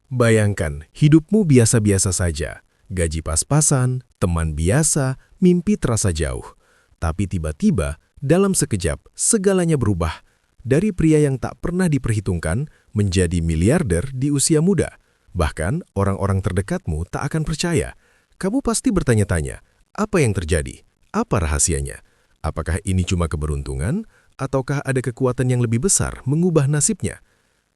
Bayangkan, hidupmu biasa-biasa saja. Gaji pas-pasan, teman biasa, mimpi terasa jauh. Tapi tiba-tiba, dalam sekejap, segalanya berubah. Dari pria yang tak pernah diperhitungkan, menjadi miliarder di usia muda. Bahkan, orang-orang terdekatmu tak akan percaya. Kamu pasti bertanya-tanya, apa yang terjadi? Apa rahasianya? Apakah ini cuma keberuntungan? Ataukah ada kekuatan yang lebih besar mengubah nasibnya?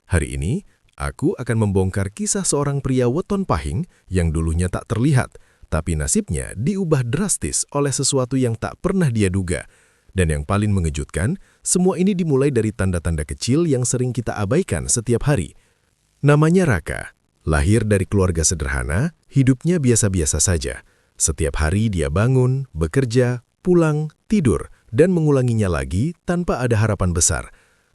Hari ini, aku akan membongkar kisah seorang pria weton pahing yang dulunya tak terlihat, tapi nasibnya diubah drastis oleh sesuatu yang tak pernah dia duga. Dan yang paling mengejutkan, semua ini dimulai dari tanda-tanda kecil yang sering kita abaikan setiap hari. Namanya Raka. Lahir dari keluarga sederhana, hidupnya biasa-biasa saja. Setiap hari dia bangun, bekerja, pulang, tidur, dan mengulanginya lagi tanpa ada harapan besar.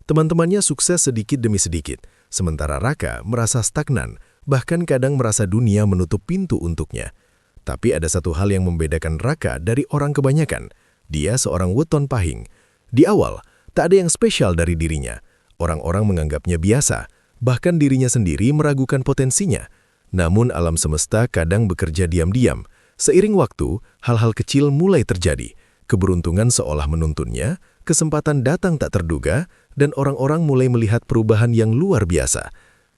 Teman-temannya sukses sedikit demi sedikit, sementara Raka merasa stagnan, bahkan kadang merasa dunia menutup pintu untuknya. Tapi ada satu hal yang membedakan Raka dari orang kebanyakan. Dia seorang weton pahing. Di awal, tak ada yang spesial dari dirinya. Orang-orang menganggapnya biasa, bahkan dirinya sendiri meragukan potensinya. Namun alam semesta kadang bekerja diam-diam. Seiring waktu, hal-hal kecil mulai terjadi. Keberuntungan seolah menuntunnya, kesempatan datang tak terduga, dan orang-orang mulai melihat perubahan yang luar biasa.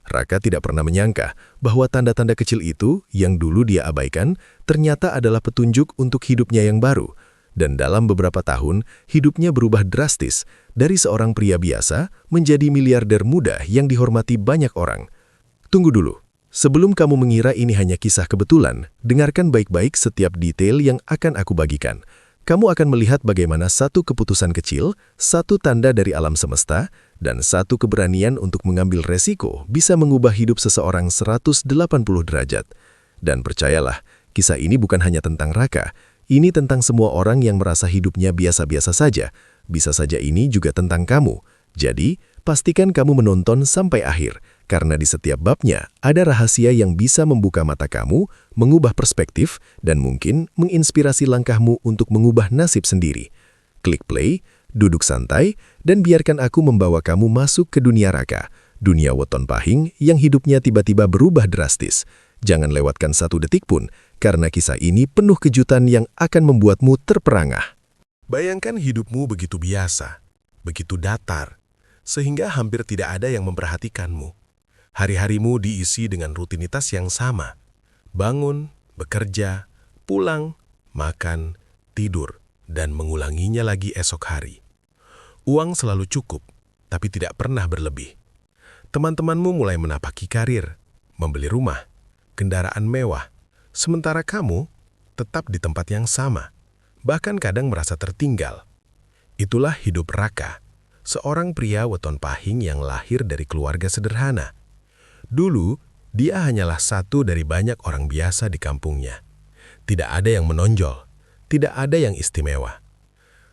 Raka tidak pernah menyangka bahwa tanda-tanda kecil itu, yang dulu dia abaikan, ternyata adalah petunjuk untuk hidupnya yang baru. Dan dalam beberapa tahun, hidupnya berubah drastis, dari seorang pria biasa menjadi miliarder muda yang dihormati banyak orang. Tunggu dulu, sebelum kamu mengira ini hanya kisah kebetulan, dengarkan baik-baik setiap detail yang akan aku bagikan. Kamu akan melihat bagaimana satu keputusan kecil, satu tanda dari alam semesta, dan satu keberanian untuk mengambil resiko bisa mengubah hidup seseorang 180 derajat. Dan percayalah, kisah ini bukan hanya tentang Raka, ini tentang semua orang yang merasa hidupnya biasa-biasa saja. Bisa saja ini juga tentang kamu. Jadi, pastikan kamu menonton sampai akhir, karena di setiap babnya ada rahasia yang bisa membuka mata kamu, mengubah perspektif, dan mungkin menginspirasi langkahmu untuk mengubah nasib sendiri. Klik play, duduk santai, dan biarkan aku membawa kamu masuk ke dunia Raka, dunia weton pahing yang hidupnya tiba-tiba berubah drastis. Jangan lewatkan satu detik pun, karena kisah ini penuh kejutan yang akan membuatmu terperangah. Bayangkan hidupmu begitu biasa, begitu datar, sehingga hampir tidak ada yang memperhatikanmu. Hari-harimu diisi dengan rutinitas yang sama. Bangun, bekerja, pulang, makan, tidur, dan mengulanginya lagi esok hari. Uang selalu cukup, tapi tidak pernah berlebih. Teman-temanmu mulai menapaki karir, membeli rumah, kendaraan mewah, sementara kamu tetap di tempat yang sama, bahkan kadang merasa tertinggal. Itulah hidup Raka, seorang pria weton pahing yang lahir dari keluarga sederhana. Dulu, dia hanyalah satu dari banyak orang biasa di kampungnya. Tidak ada yang menonjol, tidak ada yang istimewa.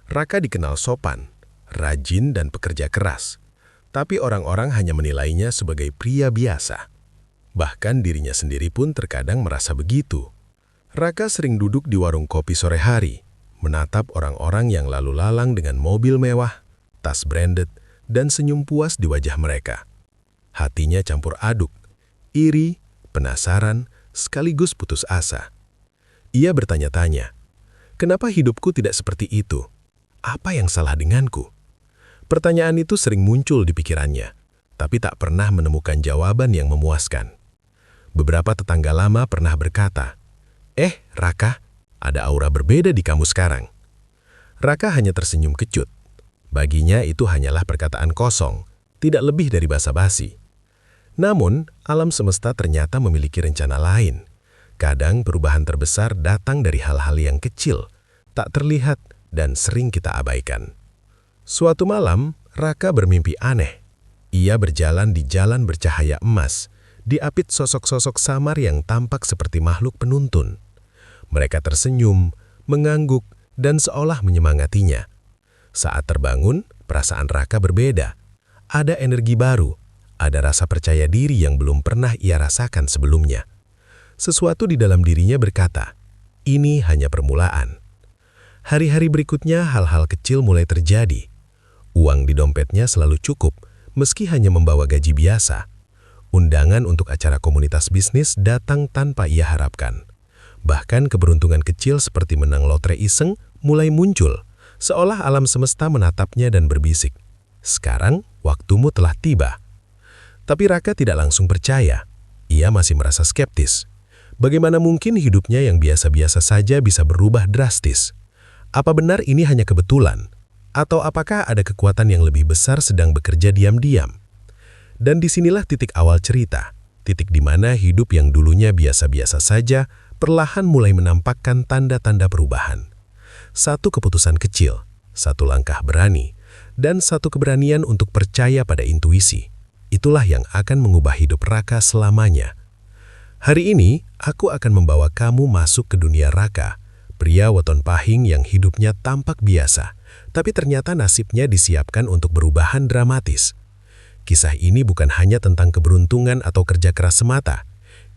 Raka dikenal sopan, rajin dan pekerja keras, tapi orang-orang hanya menilainya sebagai pria biasa. Bahkan dirinya sendiri pun terkadang merasa begitu. Raka sering duduk di warung kopi sore hari, menatap orang-orang yang lalu lalang dengan mobil mewah, tas branded, dan senyum puas di wajah mereka. Hatinya campur aduk, iri, penasaran, sekaligus putus asa. Ia bertanya-tanya, kenapa hidupku tidak seperti itu? Apa yang salah denganku? Pertanyaan itu sering muncul di pikirannya, tapi tak pernah menemukan jawaban yang memuaskan. Beberapa tetangga lama pernah berkata, Raka, ada aura berbeda di kamu sekarang." Raka hanya tersenyum kecut. Baginya itu hanyalah perkataan kosong, tidak lebih dari basa-basi. Namun, alam semesta ternyata memiliki rencana lain. Kadang perubahan terbesar datang dari hal-hal yang kecil, tak terlihat, dan sering kita abaikan. Suatu malam, Raka bermimpi aneh. Ia berjalan di jalan bercahaya emas, diapit sosok-sosok samar yang tampak seperti makhluk penuntun. Mereka tersenyum, mengangguk, dan seolah menyemangatinya. Saat terbangun, perasaan Raka berbeda. Ada energi baru, ada rasa percaya diri yang belum pernah ia rasakan sebelumnya. Sesuatu di dalam dirinya berkata, ini hanya permulaan. Hari-hari berikutnya hal-hal kecil mulai terjadi. Uang di dompetnya selalu cukup, meski hanya membawa gaji biasa. Undangan untuk acara komunitas bisnis datang tanpa ia harapkan. Bahkan keberuntungan kecil seperti menang lotre iseng mulai muncul, seolah alam semesta menatapnya dan berbisik. Sekarang, waktumu telah tiba. Tapi Raka tidak langsung percaya. Ia masih merasa skeptis. Bagaimana mungkin hidupnya yang biasa-biasa saja bisa berubah drastis? Apa benar ini hanya kebetulan? Atau apakah ada kekuatan yang lebih besar sedang bekerja diam-diam? Dan disinilah titik awal cerita, titik di mana hidup yang dulunya biasa-biasa saja perlahan mulai menampakkan tanda-tanda perubahan. Satu keputusan kecil, satu langkah berani, dan satu keberanian untuk percaya pada intuisi. Itulah yang akan mengubah hidup Raka selamanya. Hari ini, aku akan membawa kamu masuk ke dunia Raka, pria weton pahing yang hidupnya tampak biasa, tapi ternyata nasibnya disiapkan untuk perubahan dramatis. Kisah ini bukan hanya tentang keberuntungan atau kerja keras semata.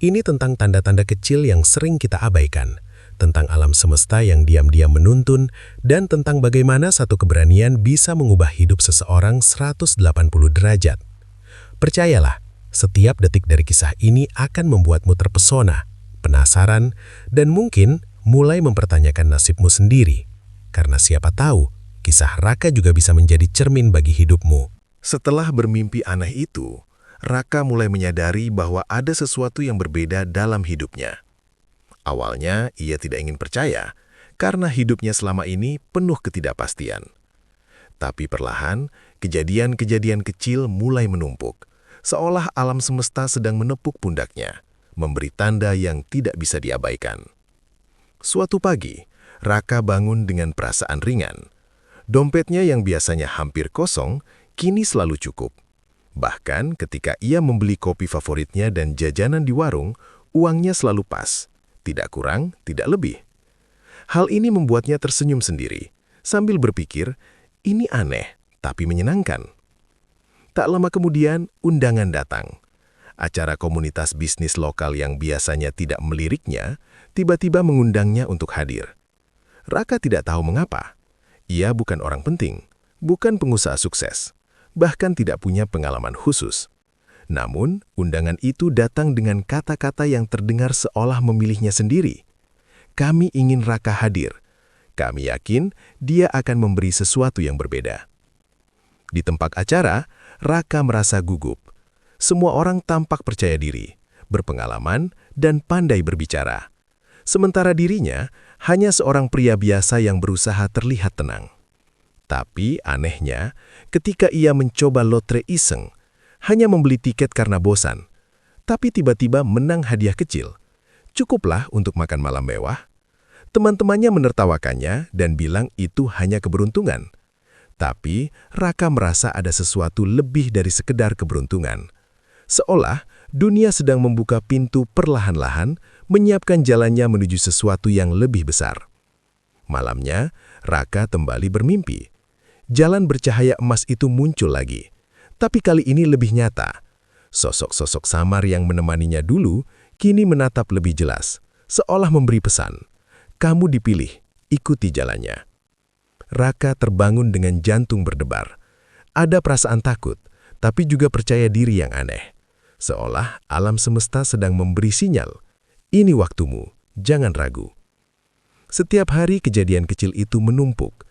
Ini tentang tanda-tanda kecil yang sering kita abaikan, tentang alam semesta yang diam-diam menuntun, dan tentang bagaimana satu keberanian bisa mengubah hidup seseorang 180 derajat. Percayalah, setiap detik dari kisah ini akan membuatmu terpesona, penasaran, dan mungkin mulai mempertanyakan nasibmu sendiri. Karena siapa tahu, kisah Raka juga bisa menjadi cermin bagi hidupmu. Setelah bermimpi aneh itu, Raka mulai menyadari bahwa ada sesuatu yang berbeda dalam hidupnya. Awalnya, ia tidak ingin percaya, karena hidupnya selama ini penuh ketidakpastian. Tapi perlahan, kejadian-kejadian kecil mulai menumpuk, seolah alam semesta sedang menepuk pundaknya, memberi tanda yang tidak bisa diabaikan. Suatu pagi, Raka bangun dengan perasaan ringan. Dompetnya yang biasanya hampir kosong, kini selalu cukup. Bahkan ketika ia membeli kopi favoritnya dan jajanan di warung, uangnya selalu pas. Tidak kurang, tidak lebih. Hal ini membuatnya tersenyum sendiri, sambil berpikir, ini aneh, tapi menyenangkan. Tak lama kemudian, undangan datang. Acara komunitas bisnis lokal yang biasanya tidak meliriknya, tiba-tiba mengundangnya untuk hadir. Raka tidak tahu mengapa. Ia bukan orang penting, bukan pengusaha sukses, bahkan tidak punya pengalaman khusus. Namun, undangan itu datang dengan kata-kata yang terdengar seolah memilihnya sendiri. Kami ingin Raka hadir. Kami yakin dia akan memberi sesuatu yang berbeda. Di tempat acara, Raka merasa gugup. Semua orang tampak percaya diri, berpengalaman, dan pandai berbicara. Sementara dirinya hanya seorang pria biasa yang berusaha terlihat tenang. Tapi anehnya, ketika ia mencoba lotre iseng, hanya membeli tiket karena bosan, tapi tiba-tiba menang hadiah kecil, cukuplah untuk makan malam mewah. Teman-temannya menertawakannya dan bilang itu hanya keberuntungan. Tapi Raka merasa ada sesuatu lebih dari sekedar keberuntungan. Seolah dunia sedang membuka pintu perlahan-lahan, menyiapkan jalannya menuju sesuatu yang lebih besar. Malamnya, Raka kembali bermimpi. Jalan bercahaya emas itu muncul lagi, tapi kali ini lebih nyata. Sosok-sosok samar yang menemaninya dulu, kini menatap lebih jelas, seolah memberi pesan. Kamu dipilih, ikuti jalannya. Raka terbangun dengan jantung berdebar. Ada perasaan takut, tapi juga percaya diri yang aneh. Seolah alam semesta sedang memberi sinyal. Ini waktumu, jangan ragu. Setiap hari kejadian kecil itu menumpuk.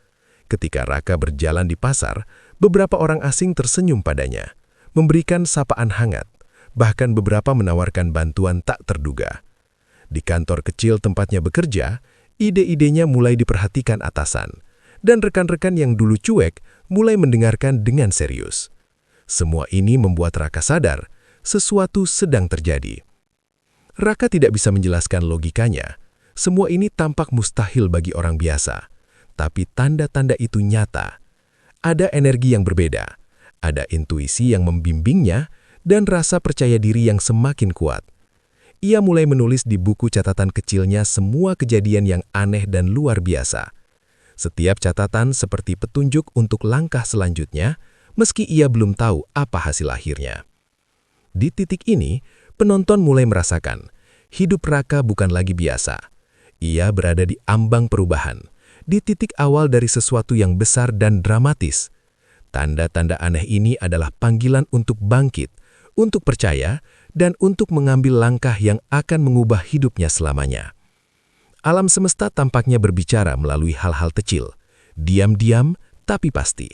Ketika Raka berjalan di pasar, beberapa orang asing tersenyum padanya, memberikan sapaan hangat, bahkan beberapa menawarkan bantuan tak terduga. Di kantor kecil tempatnya bekerja, ide-idenya mulai diperhatikan atasan, dan rekan-rekan yang dulu cuek mulai mendengarkan dengan serius. Semua ini membuat Raka sadar, sesuatu sedang terjadi. Raka tidak bisa menjelaskan logikanya. Semua ini tampak mustahil bagi orang biasa. Tapi tanda-tanda itu nyata. Ada energi yang berbeda, ada intuisi yang membimbingnya, dan rasa percaya diri yang semakin kuat. Ia mulai menulis di buku catatan kecilnya semua kejadian yang aneh dan luar biasa. Setiap catatan seperti petunjuk untuk langkah selanjutnya, meski ia belum tahu apa hasil akhirnya. Di titik ini, penonton mulai merasakan, hidup Raka bukan lagi biasa. Ia berada di ambang perubahan, di titik awal dari sesuatu yang besar dan dramatis. Tanda-tanda aneh ini adalah panggilan untuk bangkit, untuk percaya, dan untuk mengambil langkah yang akan mengubah hidupnya selamanya. Alam semesta tampaknya berbicara melalui hal-hal kecil, diam-diam tapi pasti.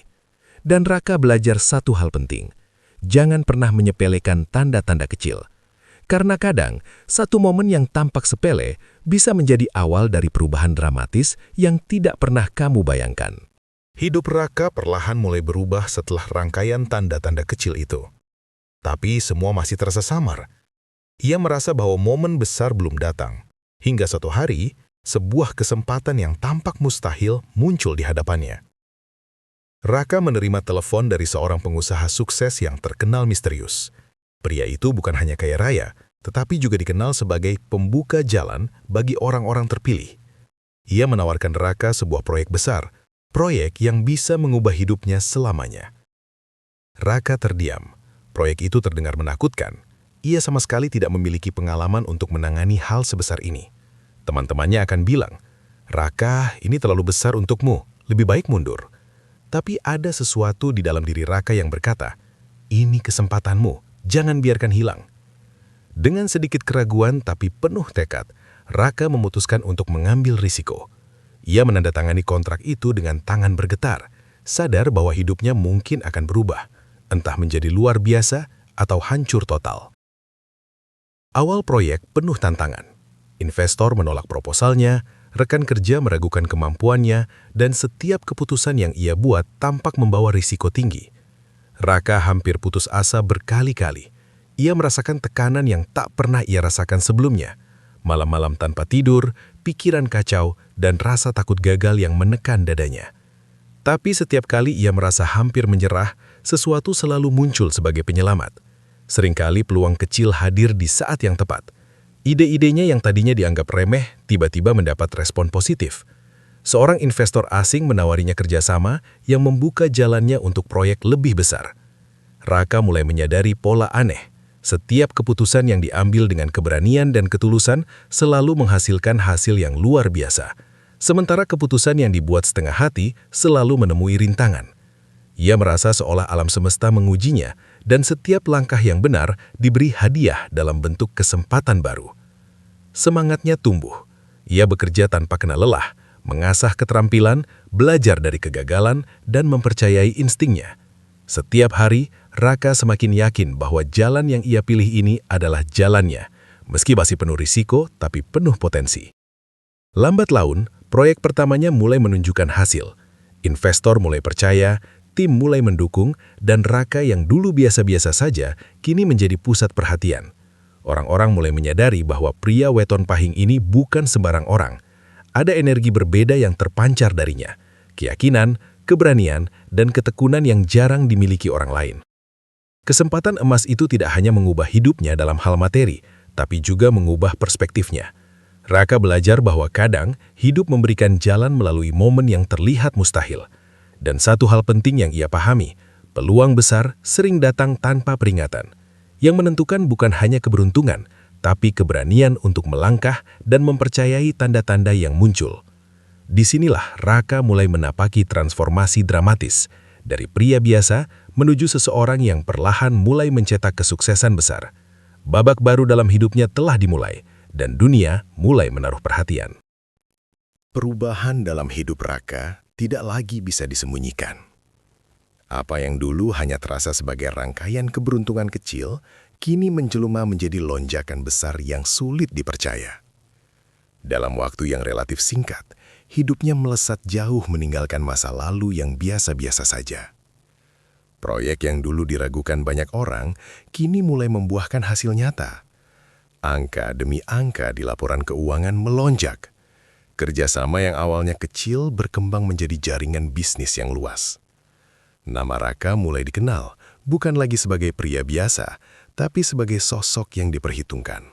Dan Raka belajar satu hal penting, jangan pernah menyepelekan tanda-tanda kecil. Karena kadang, satu momen yang tampak sepele bisa menjadi awal dari perubahan dramatis yang tidak pernah kamu bayangkan. Hidup Raka perlahan mulai berubah setelah rangkaian tanda-tanda kecil itu. Tapi semua masih terasa samar. Ia merasa bahwa momen besar belum datang. Hingga suatu hari, sebuah kesempatan yang tampak mustahil muncul di hadapannya. Raka menerima telepon dari seorang pengusaha sukses yang terkenal misterius. Pria itu bukan hanya kaya raya, tetapi juga dikenal sebagai pembuka jalan bagi orang-orang terpilih. Ia menawarkan Raka sebuah proyek besar, proyek yang bisa mengubah hidupnya selamanya. Raka terdiam. Proyek itu terdengar menakutkan. Ia sama sekali tidak memiliki pengalaman untuk menangani hal sebesar ini. Teman-temannya akan bilang, "Raka, ini terlalu besar untukmu, lebih baik mundur." Tapi ada sesuatu di dalam diri Raka yang berkata, "Ini kesempatanmu, jangan biarkan hilang." Dengan sedikit keraguan tapi penuh tekad, Raka memutuskan untuk mengambil risiko. Ia menandatangani kontrak itu dengan tangan bergetar, sadar bahwa hidupnya mungkin akan berubah, entah menjadi luar biasa atau hancur total. Awal proyek penuh tantangan. Investor menolak proposalnya, rekan kerja meragukan kemampuannya, dan setiap keputusan yang ia buat tampak membawa risiko tinggi. Raka hampir putus asa berkali-kali. Ia merasakan tekanan yang tak pernah ia rasakan sebelumnya. Malam-malam tanpa tidur, pikiran kacau, dan rasa takut gagal yang menekan dadanya. Tapi setiap kali ia merasa hampir menyerah, sesuatu selalu muncul sebagai penyelamat. Seringkali peluang kecil hadir di saat yang tepat. Ide-idenya yang tadinya dianggap remeh, tiba-tiba mendapat respon positif. Seorang investor asing menawarinya kerjasama yang membuka jalannya untuk proyek lebih besar. Raka mulai menyadari pola aneh. Setiap keputusan yang diambil dengan keberanian dan ketulusan selalu menghasilkan hasil yang luar biasa. Sementara keputusan yang dibuat setengah hati selalu menemui rintangan. Ia merasa seolah alam semesta mengujinya dan setiap langkah yang benar diberi hadiah dalam bentuk kesempatan baru. Semangatnya tumbuh. Ia bekerja tanpa kena lelah, mengasah keterampilan, belajar dari kegagalan, dan mempercayai instingnya. Setiap hari, Raka semakin yakin bahwa jalan yang ia pilih ini adalah jalannya, meski masih penuh risiko tapi penuh potensi. Lambat laun, proyek pertamanya mulai menunjukkan hasil. Investor mulai percaya, tim mulai mendukung, dan Raka yang dulu biasa-biasa saja kini menjadi pusat perhatian. Orang-orang mulai menyadari bahwa pria weton pahing ini bukan sembarang orang. Ada energi berbeda yang terpancar darinya, keyakinan, keberanian, dan ketekunan yang jarang dimiliki orang lain. Kesempatan emas itu tidak hanya mengubah hidupnya dalam hal materi, tapi juga mengubah perspektifnya. Raka belajar bahwa kadang hidup memberikan jalan melalui momen yang terlihat mustahil. Dan satu hal penting yang ia pahami, peluang besar sering datang tanpa peringatan. Yang menentukan bukan hanya keberuntungan, tapi keberanian untuk melangkah dan mempercayai tanda-tanda yang muncul. Disinilah Raka mulai menapaki transformasi dramatis, dari pria biasa menuju seseorang yang perlahan mulai mencetak kesuksesan besar. Babak baru dalam hidupnya telah dimulai, dan dunia mulai menaruh perhatian. Perubahan dalam hidup Raka tidak lagi bisa disembunyikan. Apa yang dulu hanya terasa sebagai rangkaian keberuntungan kecil, kini menjelma menjadi lonjakan besar yang sulit dipercaya. Dalam waktu yang relatif singkat, hidupnya melesat jauh meninggalkan masa lalu yang biasa-biasa saja. Proyek yang dulu diragukan banyak orang, kini mulai membuahkan hasil nyata. Angka demi angka di laporan keuangan melonjak. Kerjasama yang awalnya kecil berkembang menjadi jaringan bisnis yang luas. Nama Raka mulai dikenal, bukan lagi sebagai pria biasa, tapi sebagai sosok yang diperhitungkan.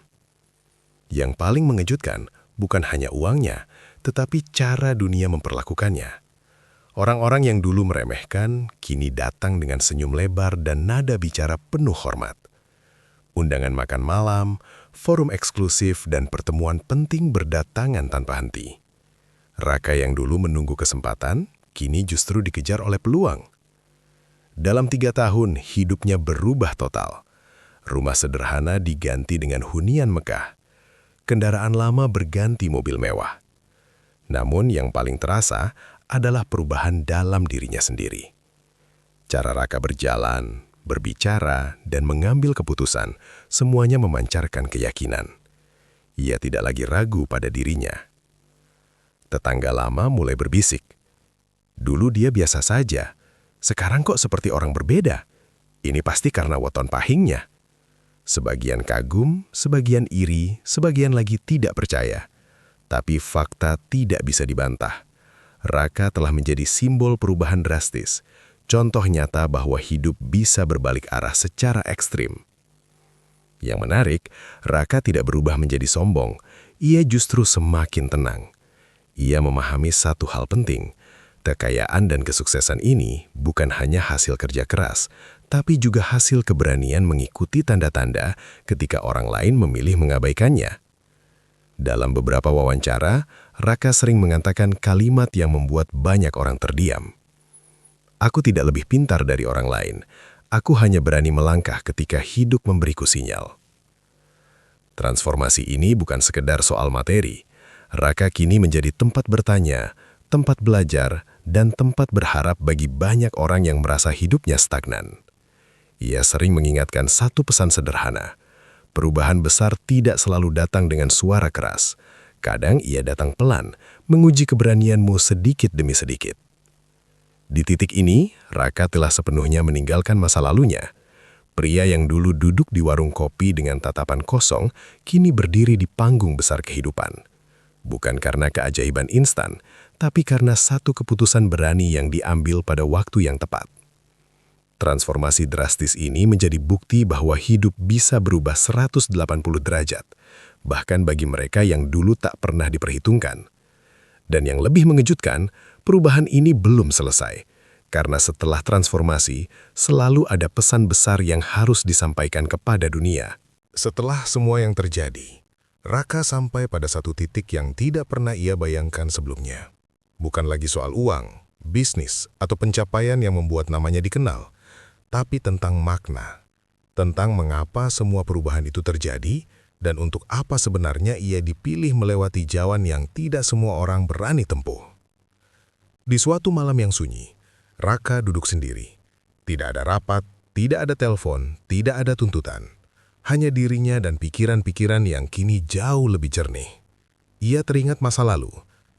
Yang paling mengejutkan bukan hanya uangnya, tetapi cara dunia memperlakukannya. Orang-orang yang dulu meremehkan, kini datang dengan senyum lebar dan nada bicara penuh hormat. Undangan makan malam, forum eksklusif, dan pertemuan penting berdatangan tanpa henti. Raka yang dulu menunggu kesempatan, kini justru dikejar oleh peluang. Dalam 3 tahun, hidupnya berubah total. Rumah sederhana diganti dengan hunian megah. Kendaraan lama berganti mobil mewah. Namun yang paling terasa adalah perubahan dalam dirinya sendiri. Cara Raka berjalan, berbicara, dan mengambil keputusan, semuanya memancarkan keyakinan. Ia tidak lagi ragu pada dirinya. Tetangga lama mulai berbisik. Dulu dia biasa saja, sekarang kok seperti orang berbeda. Ini pasti karena weton pahingnya. Sebagian kagum, sebagian iri, sebagian lagi tidak percaya. Tapi fakta tidak bisa dibantah. Raka telah menjadi simbol perubahan drastis. Contoh nyata bahwa hidup bisa berbalik arah secara ekstrim. Yang menarik, Raka tidak berubah menjadi sombong. Ia justru semakin tenang. Ia memahami satu hal penting. Kekayaan dan kesuksesan ini bukan hanya hasil kerja keras, tapi juga hasil keberanian mengikuti tanda-tanda ketika orang lain memilih mengabaikannya. Dalam beberapa wawancara, Raka sering mengatakan kalimat yang membuat banyak orang terdiam. Aku tidak lebih pintar dari orang lain. Aku hanya berani melangkah ketika hidup memberiku sinyal. Transformasi ini bukan sekedar soal materi. Raka kini menjadi tempat bertanya, tempat belajar, dan tempat berharap bagi banyak orang yang merasa hidupnya stagnan. Ia sering mengingatkan satu pesan sederhana. Perubahan besar tidak selalu datang dengan suara keras. Kadang ia datang pelan, menguji keberanianmu sedikit demi sedikit. Di titik ini, Raka telah sepenuhnya meninggalkan masa lalunya. Pria yang dulu duduk di warung kopi dengan tatapan kosong, kini berdiri di panggung besar kehidupan. Bukan karena keajaiban instan, tapi karena satu keputusan berani yang diambil pada waktu yang tepat. Transformasi drastis ini menjadi bukti bahwa hidup bisa berubah 180 derajat, bahkan bagi mereka yang dulu tak pernah diperhitungkan. Dan yang lebih mengejutkan, perubahan ini belum selesai, karena setelah transformasi, selalu ada pesan besar yang harus disampaikan kepada dunia. Setelah semua yang terjadi, Raka sampai pada satu titik yang tidak pernah ia bayangkan sebelumnya. Bukan lagi soal uang, bisnis, atau pencapaian yang membuat namanya dikenal, tapi tentang makna, tentang mengapa semua perubahan itu terjadi, dan untuk apa sebenarnya ia dipilih melewati jalan yang tidak semua orang berani tempuh. Di suatu malam yang sunyi, Raka duduk sendiri. Tidak ada rapat, tidak ada telepon, tidak ada tuntutan. Hanya dirinya dan pikiran-pikiran yang kini jauh lebih jernih. Ia teringat masa lalu,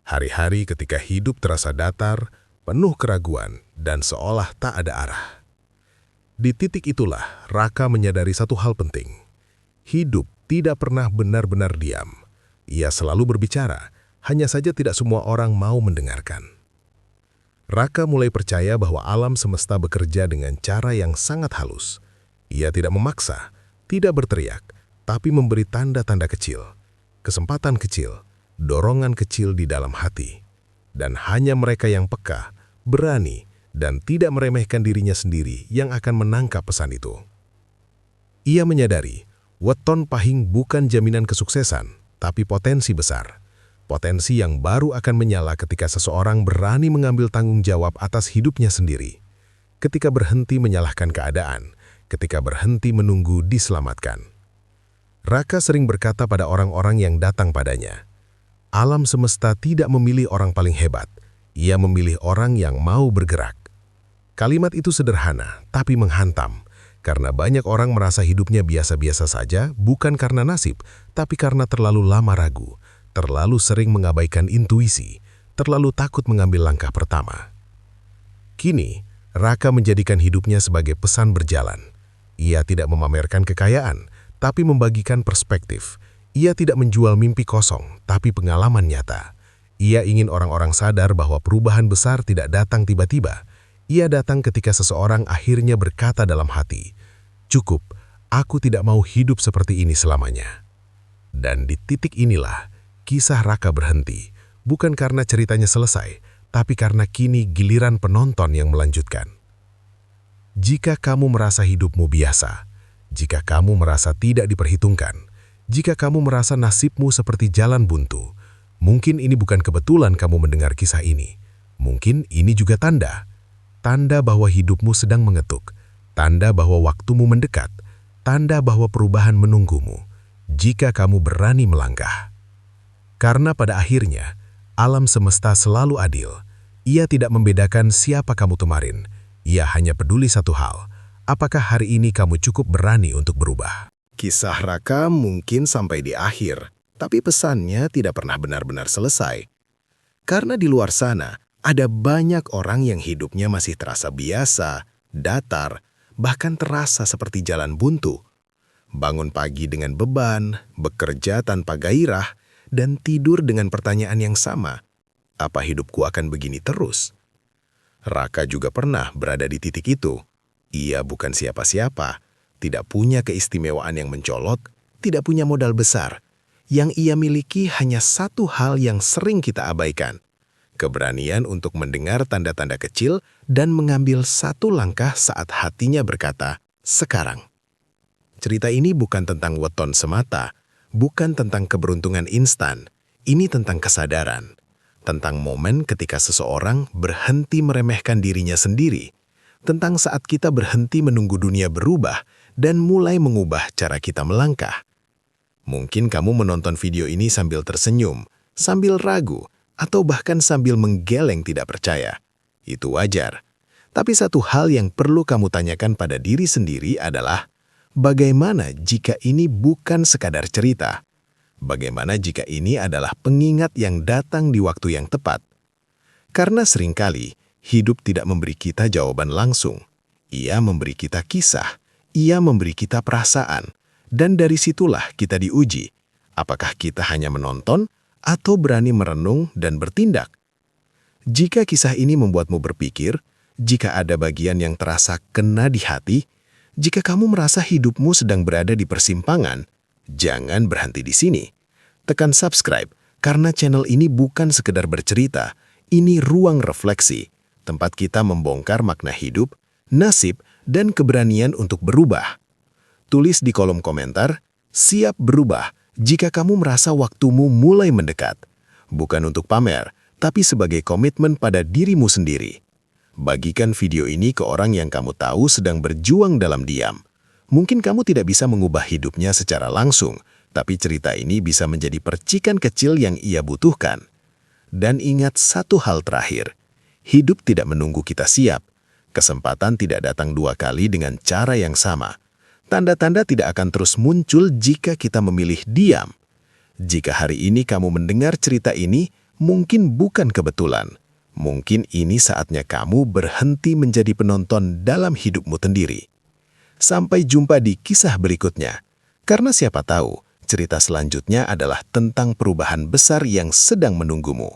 hari-hari ketika hidup terasa datar, penuh keraguan, dan seolah tak ada arah. Di titik itulah, Raka menyadari satu hal penting. Hidup tidak pernah benar-benar diam. Ia selalu berbicara, hanya saja tidak semua orang mau mendengarkan. Raka mulai percaya bahwa alam semesta bekerja dengan cara yang sangat halus. Ia tidak memaksa, tidak berteriak, tapi memberi tanda-tanda kecil, kesempatan kecil, dorongan kecil di dalam hati. Dan hanya mereka yang peka, berani, dan tidak meremehkan dirinya sendiri yang akan menangkap pesan itu. Ia menyadari, weton pahing bukan jaminan kesuksesan, tapi potensi besar. Potensi yang baru akan menyala ketika seseorang berani mengambil tanggung jawab atas hidupnya sendiri. Ketika berhenti menyalahkan keadaan, ketika berhenti menunggu diselamatkan. Raka sering berkata pada orang-orang yang datang padanya, alam semesta tidak memilih orang paling hebat, ia memilih orang yang mau bergerak. Kalimat itu sederhana, tapi menghantam, karena banyak orang merasa hidupnya biasa-biasa saja, bukan karena nasib, tapi karena terlalu lama ragu, terlalu sering mengabaikan intuisi, terlalu takut mengambil langkah pertama. Kini, Raka menjadikan hidupnya sebagai pesan berjalan. Ia tidak memamerkan kekayaan, tapi membagikan perspektif. Ia tidak menjual mimpi kosong, tapi pengalaman nyata. Ia ingin orang-orang sadar bahwa perubahan besar tidak datang tiba-tiba. Ia datang ketika seseorang akhirnya berkata dalam hati, "Cukup, aku tidak mau hidup seperti ini selamanya." Dan di titik inilah, kisah Raka berhenti, bukan karena ceritanya selesai, tapi karena kini giliran penonton yang melanjutkan. Jika kamu merasa hidupmu biasa, jika kamu merasa tidak diperhitungkan, jika kamu merasa nasibmu seperti jalan buntu, mungkin ini bukan kebetulan kamu mendengar kisah ini. Mungkin ini juga tanda bahwa hidupmu sedang mengetuk, tanda bahwa waktumu mendekat, tanda bahwa perubahan menunggumu jika kamu berani melangkah. Karena pada akhirnya, alam semesta selalu adil. Ia tidak membedakan siapa kamu kemarin. Ia hanya peduli satu hal, apakah hari ini kamu cukup berani untuk berubah. Kisah Raka mungkin sampai di akhir, tapi pesannya tidak pernah benar-benar selesai. Karena di luar sana, ada banyak orang yang hidupnya masih terasa biasa, datar, bahkan terasa seperti jalan buntu. Bangun pagi dengan beban, bekerja tanpa gairah, dan tidur dengan pertanyaan yang sama. Apa hidupku akan begini terus? Raka juga pernah berada di titik itu. Ia bukan siapa-siapa, tidak punya keistimewaan yang mencolok, tidak punya modal besar. Yang ia miliki hanya satu hal yang sering kita abaikan. Keberanian untuk mendengar tanda-tanda kecil dan mengambil satu langkah saat hatinya berkata, sekarang. Cerita ini bukan tentang weton semata, bukan tentang keberuntungan instan. Ini tentang kesadaran. Tentang momen ketika seseorang berhenti meremehkan dirinya sendiri. Tentang saat kita berhenti menunggu dunia berubah dan mulai mengubah cara kita melangkah. Mungkin kamu menonton video ini sambil tersenyum, sambil ragu, atau bahkan sambil menggeleng tidak percaya. Itu wajar. Tapi satu hal yang perlu kamu tanyakan pada diri sendiri adalah, bagaimana jika ini bukan sekadar cerita? Bagaimana jika ini adalah pengingat yang datang di waktu yang tepat? Karena seringkali, hidup tidak memberi kita jawaban langsung. Ia memberi kita kisah, ia memberi kita perasaan, dan dari situlah kita diuji. Apakah kita hanya menonton, atau berani merenung dan bertindak? Jika kisah ini membuatmu berpikir, jika ada bagian yang terasa kena di hati, jika kamu merasa hidupmu sedang berada di persimpangan, jangan berhenti di sini. Tekan subscribe, karena channel ini bukan sekedar bercerita, ini ruang refleksi, tempat kita membongkar makna hidup, nasib, dan keberanian untuk berubah. Tulis di kolom komentar, siap berubah, jika kamu merasa waktumu mulai mendekat, bukan untuk pamer, tapi sebagai komitmen pada dirimu sendiri. Bagikan video ini ke orang yang kamu tahu sedang berjuang dalam diam. Mungkin kamu tidak bisa mengubah hidupnya secara langsung, tapi cerita ini bisa menjadi percikan kecil yang ia butuhkan. Dan ingat satu hal terakhir, hidup tidak menunggu kita siap. Kesempatan tidak datang dua kali dengan cara yang sama. Tanda-tanda tidak akan terus muncul jika kita memilih diam. Jika hari ini kamu mendengar cerita ini, mungkin bukan kebetulan. Mungkin ini saatnya kamu berhenti menjadi penonton dalam hidupmu sendiri. Sampai jumpa di kisah berikutnya. Karena siapa tahu, cerita selanjutnya adalah tentang perubahan besar yang sedang menunggumu.